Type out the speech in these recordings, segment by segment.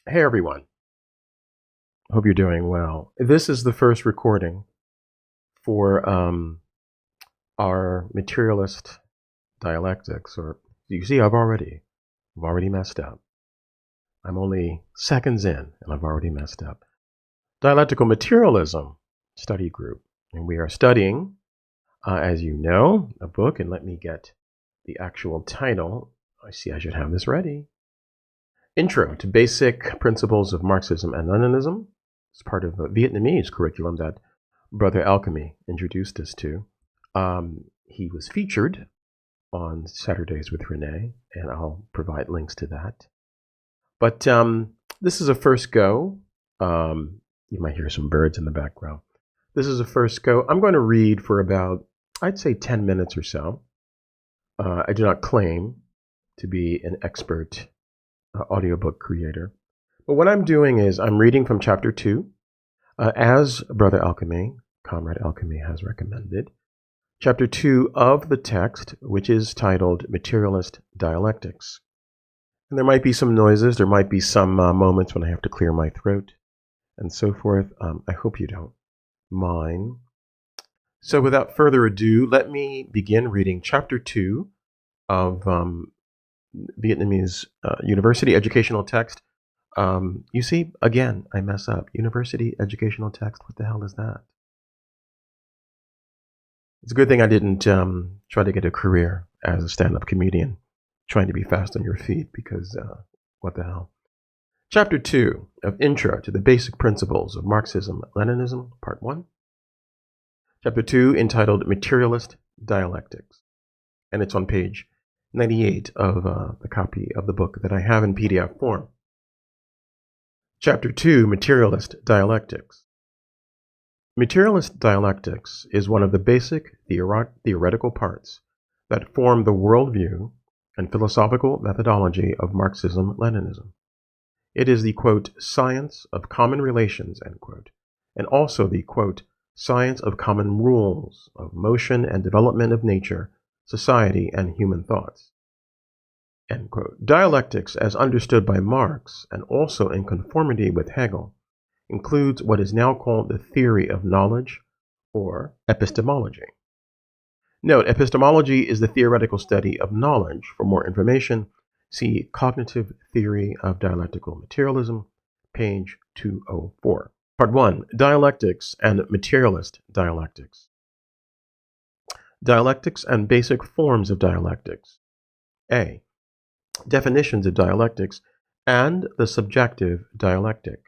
Hey everyone, hope you're doing well. This is the first recording for our materialist dialectics, or you see, I've already messed up. I'm only seconds in, and I've already messed up. Dialectical materialism study group, and we are studying, as you know, a book. And let me get the actual title. I see I should have this ready. Intro to Basic Principles of Marxism-Leninism. It's part of a Vietnamese curriculum that Brother Alchemy introduced us to. He was featured on Saturdays with Renee, and I'll provide links to that. But this is a first go. You might hear some birds in the background. This is a first go. I'm going to read for about, I'd say, 10 minutes or so. I do not claim to be an expert audiobook creator. But what I'm doing is I'm reading from chapter 2, as Brother Alchemy, Comrade Alchemy, has recommended. Chapter 2 of the text, which is titled Materialist Dialectics. And there might be some noises, there might be some moments when I have to clear my throat, and so forth. I hope you don't mind. So without further ado, let me begin reading chapter 2 of Vietnamese university educational text. You see, again, I mess up. University educational text, what the hell is that? It's a good thing I didn't try to get a career as a stand-up comedian, trying to be fast on your feet, because what the hell? Chapter 2 of Intro to the Basic Principles of Marxism-Leninism, Part 1. Chapter 2, entitled Materialist Dialectics. And it's on page 98 of the copy of the book that I have in PDF form. Chapter 2, Materialist Dialectics. Materialist dialectics is one of the basic theoretical parts that form the worldview and philosophical methodology of Marxism-Leninism. It is the, quote, science of common relations, end quote, and also the, quote, science of common rules of motion and development of nature, society, and human thoughts. End quote. Dialectics, as understood by Marx, and also in conformity with Hegel, includes what is now called the theory of knowledge, or epistemology. Note, epistemology is the theoretical study of knowledge. For more information, see Cognitive Theory of Dialectical Materialism, page 204. Part 1. Dialectics and Materialist Dialectics. Dialectics and basic forms of dialectics. A. Definitions of dialectics and the subjective dialectic.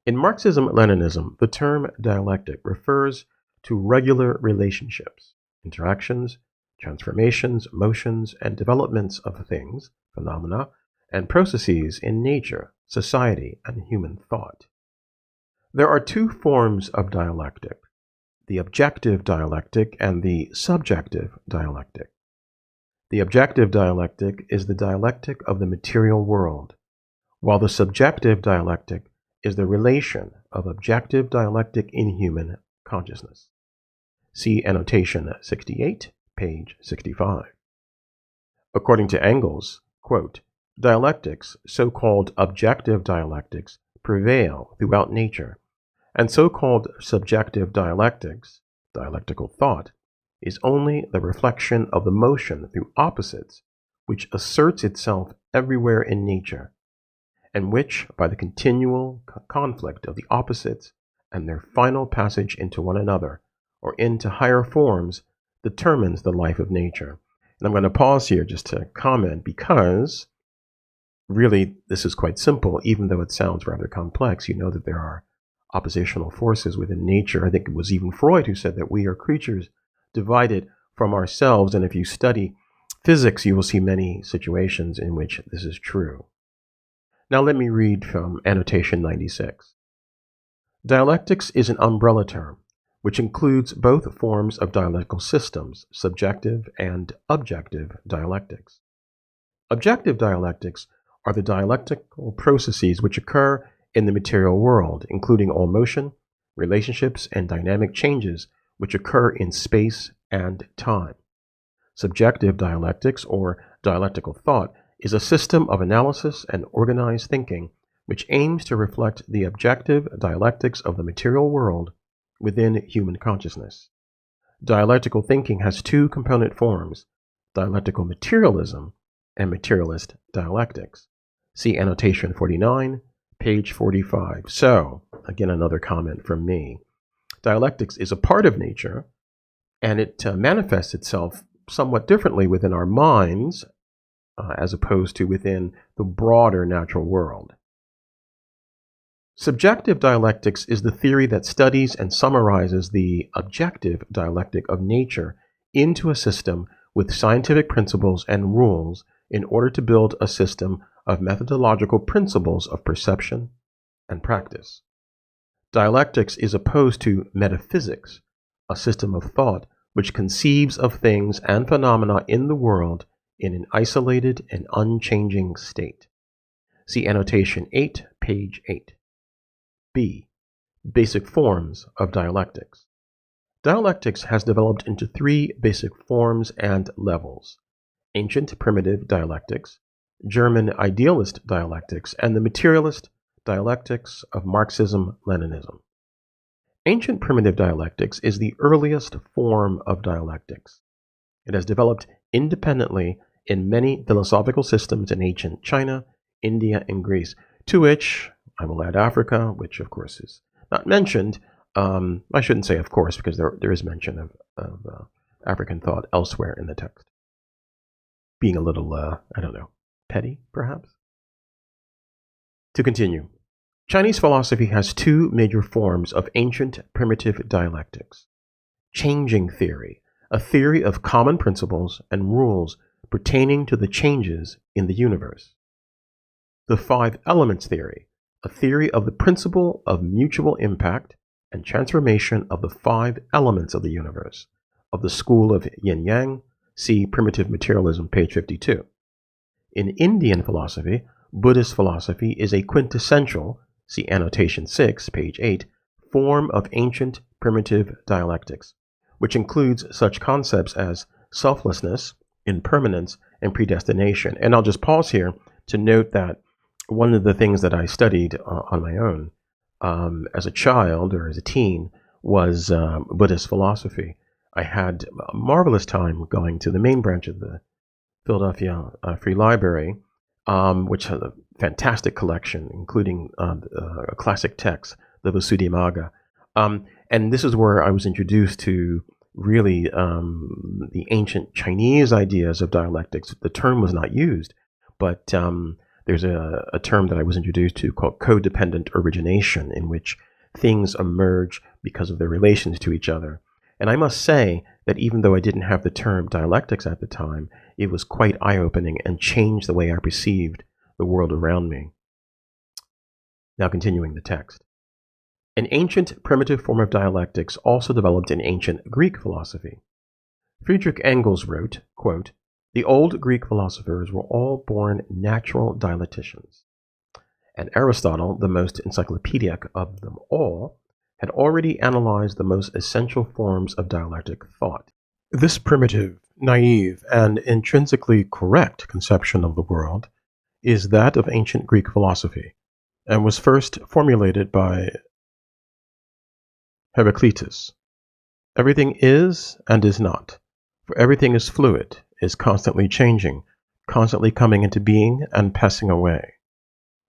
In Marxism-Leninism, the term dialectic refers to regular relationships, interactions, transformations, motions, and developments of things, phenomena, and processes in nature, society, and human thought. There are two forms of dialectic, the objective dialectic and the subjective dialectic. The objective dialectic is the dialectic of the material world, while the subjective dialectic is the relation of objective dialectic in human consciousness. See annotation 68, page 65. According to Engels, quote, dialectics, so-called objective dialectics, prevail throughout nature, and so-called subjective dialectics, dialectical thought, is only the reflection of the motion through opposites which asserts itself everywhere in nature, and which, by the continual conflict of the opposites and their final passage into one another, or into higher forms, determines the life of nature. And I'm going to pause here just to comment, because really this is quite simple, even though it sounds rather complex. You know that there are oppositional forces within nature. I think it was even Freud who said that we are creatures divided from ourselves, and if you study physics, you will see many situations in which this is true. Now let me read from annotation 96. Dialectics is an umbrella term, which includes both forms of dialectical systems, subjective and objective dialectics. Objective dialectics are the dialectical processes which occur in the material world, including all motion, relationships, and dynamic changes which occur in space and time. Subjective dialectics, or dialectical thought, is a system of analysis and organized thinking which aims to reflect the objective dialectics of the material world within human consciousness. Dialectical thinking has two component forms, dialectical materialism and materialist dialectics. See annotation 49, page 45. So, again, another comment from me. Dialectics is a part of nature, and it manifests itself somewhat differently within our minds as opposed to within the broader natural world. Subjective dialectics is the theory that studies and summarizes the objective dialectic of nature into a system with scientific principles and rules in order to build a system of methodological principles of perception and practice. Dialectics is opposed to metaphysics, a system of thought which conceives of things and phenomena in the world in an isolated and unchanging state. See annotation 8, page 8. B. Basic forms of dialectics. Dialectics has developed into three basic forms and levels: ancient primitive dialectics, German idealist dialectics, and the materialist dialectics of Marxism-Leninism. Ancient primitive dialectics is the earliest form of dialectics. It has developed independently in many philosophical systems in ancient China, India, and Greece, to which I will add Africa, which of course is not mentioned. I shouldn't say of course, because there is mention of African thought elsewhere in the text. Being a little, I don't know, petty, perhaps? To continue, Chinese philosophy has two major forms of ancient primitive dialectics. Changing theory, a theory of common principles and rules pertaining to the changes in the universe. The five elements theory, a theory of the principle of mutual impact and transformation of the five elements of the universe, of the school of yin-yang, see Primitive Materialism, page 52. In Indian philosophy, Buddhist philosophy is a quintessential, see annotation 6, page 8, form of ancient primitive dialectics, which includes such concepts as selflessness, impermanence, and predestination. And I'll just pause here to note that one of the things that I studied on my own as a child or as a teen was Buddhist philosophy. I had a marvelous time going to the main branch of the Philadelphia Free Library, which has a fantastic collection, including a classic text, the Visuddhimagga. And this is where I was introduced to really the ancient Chinese ideas of dialectics. The term was not used, but there's a term that I was introduced to called codependent origination, in which things emerge because of their relations to each other. And I must say that even though I didn't have the term dialectics at the time, it was quite eye-opening and changed the way I perceived the world around me. Now continuing the text. An ancient primitive form of dialectics also developed in ancient Greek philosophy. Friedrich Engels wrote, quote, "The old Greek philosophers were all born natural dialecticians, and Aristotle, the most encyclopedic of them all, had already analyzed the most essential forms of dialectic thought." This primitive, naive, and intrinsically correct conception of the world is that of ancient Greek philosophy, and was first formulated by Heraclitus. Everything is and is not, for everything is fluid, is constantly changing, constantly coming into being and passing away.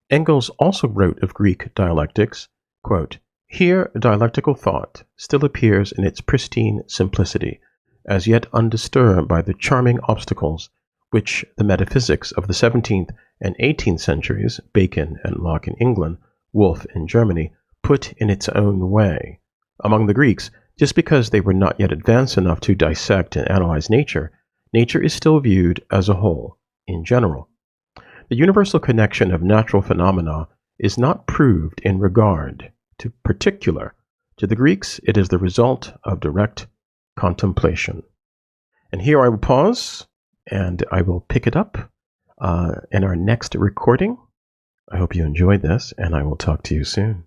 Engels also wrote of Greek dialectics, quote, "Here dialectical thought still appears in its pristine simplicity, as yet undisturbed by the charming obstacles which the metaphysics of the 17th and 18th centuries, Bacon and Locke in England, Wolff in Germany, put in its own way. Among the Greeks, just because they were not yet advanced enough to dissect and analyze nature, nature is still viewed as a whole, in general. The universal connection of natural phenomena is not proved in regard to particular. To the Greeks, it is the result of direct contemplation." And here I will pause, and I will pick it up in our next recording. I hope you enjoyed this, and I will talk to you soon.